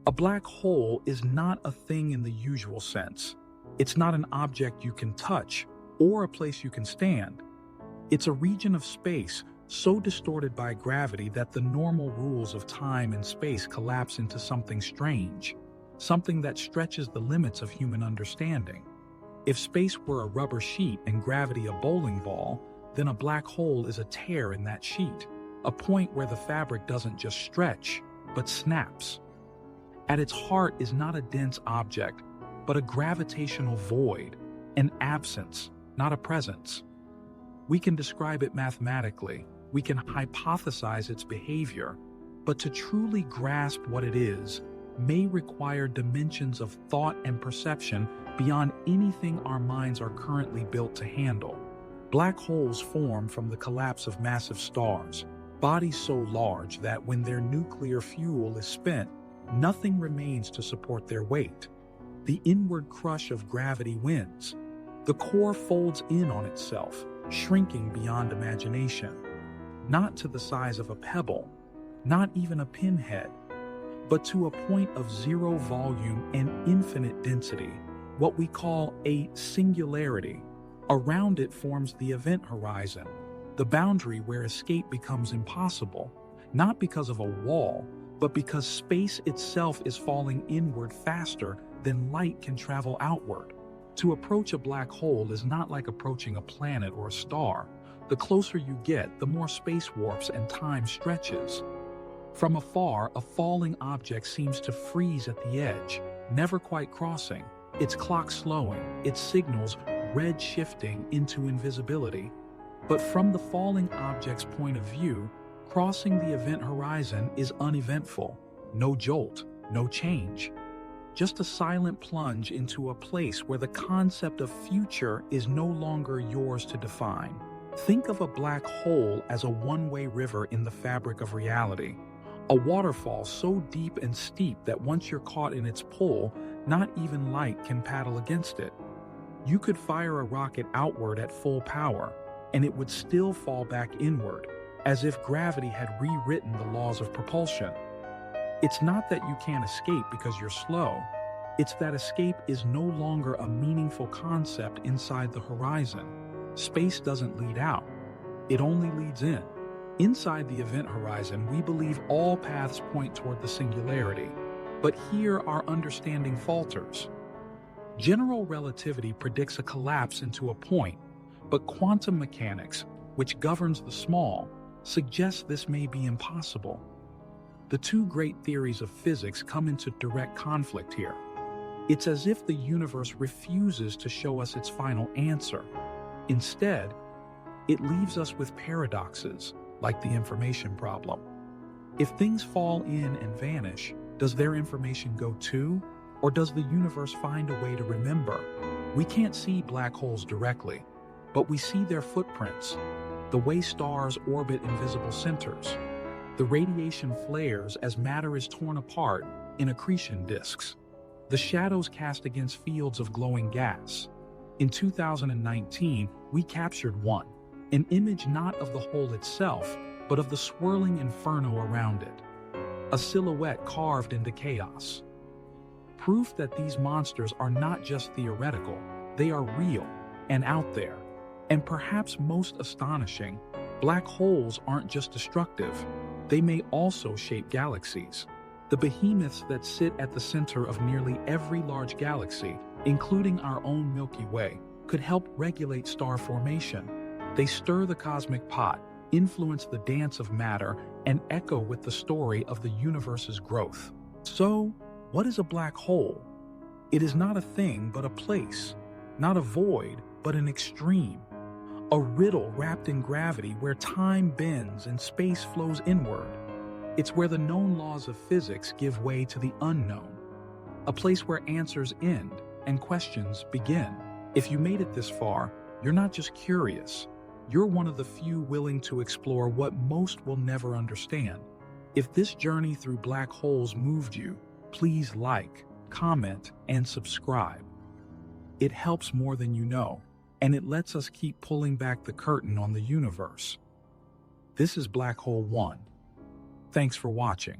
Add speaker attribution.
Speaker 1: A black hole is not a thing in the usual sense. It's not an object you can touch or a place you can stand. It's a region of space so distorted by gravity that the normal rules of time and space collapse into something strange, something that stretches the limits of human understanding. If space were a rubber sheet and gravity a bowling ball, then a black hole is a tear in that sheet, a point where the fabric doesn't just stretch, but snaps. At its heart is not a dense object, but a gravitational void, an absence, not a presence. We can describe it mathematically, we can hypothesize its behavior, but to truly grasp what it is may require dimensions of thought and perception beyond anything our minds are currently built to handle. Black holes form from the collapse of massive stars, bodies so large that when their nuclear fuel is spent, nothing remains to support their weight. The inward crush of gravity wins. The core folds in on itself, shrinking beyond imagination. Not to the size of a pebble, not even a pinhead, but to a point of zero volume and infinite density, what we call a singularity. Around it forms the event horizon, the boundary where escape becomes impossible, not because of a wall, but because space itself is falling inward faster than light can travel outward. To approach a black hole is not like approaching a planet or a star. The closer you get, the more space warps and time stretches. From afar, a falling object seems to freeze at the edge, never quite crossing, its clock slowing, its signals red shifting into invisibility. But from the falling object's point of view, crossing the event horizon is uneventful. No jolt, no change. Just a silent plunge into a place where the concept of future is no longer yours to define. Think of a black hole as a one-way river in the fabric of reality. A waterfall so deep and steep that once you're caught in its pull, not even light can paddle against it. You could fire a rocket outward at full power, and it would still fall back inward, as if gravity had rewritten the laws of propulsion. It's not that you can't escape because you're slow. It's that escape is no longer a meaningful concept inside the horizon. Space doesn't lead out. It only leads in. Inside the event horizon, we believe all paths point toward the singularity. But here our understanding falters. General relativity predicts a collapse into a point, but quantum mechanics, which governs the small, suggests this may be impossible. The two great theories of physics come into direct conflict here. It's as if the universe refuses to show us its final answer. Instead, it leaves us with paradoxes, like the information problem. If things fall in and vanish, does their information go too? Or does the universe find a way to remember? We can't see black holes directly, but we see their footprints, the way stars orbit invisible centers. The radiation flares as matter is torn apart in accretion disks. The shadows cast against fields of glowing gas. In 2019, we captured one, an image not of the hole itself, but of the swirling inferno around it. A silhouette carved into chaos. Proof that these monsters are not just theoretical, they are real and out there. And perhaps most astonishing, black holes aren't just destructive, they may also shape galaxies. The behemoths that sit at the center of nearly every large galaxy, including our own Milky Way, could help regulate star formation. They stir the cosmic pot, influence the dance of matter, and echo with the story of the universe's growth. So, what is a black hole? It is not a thing, but a place. Not a void, but an extreme. A riddle wrapped in gravity where time bends and space flows inward. It's where the known laws of physics give way to the unknown. A place where answers end and questions begin. If you made it this far, you're not just curious. You're one of the few willing to explore what most will never understand. If this journey through black holes moved you, please like, comment, and subscribe. It helps more than you know, and it lets us keep pulling back the curtain on the universe. This is Black Hole 1. Thanks for watching.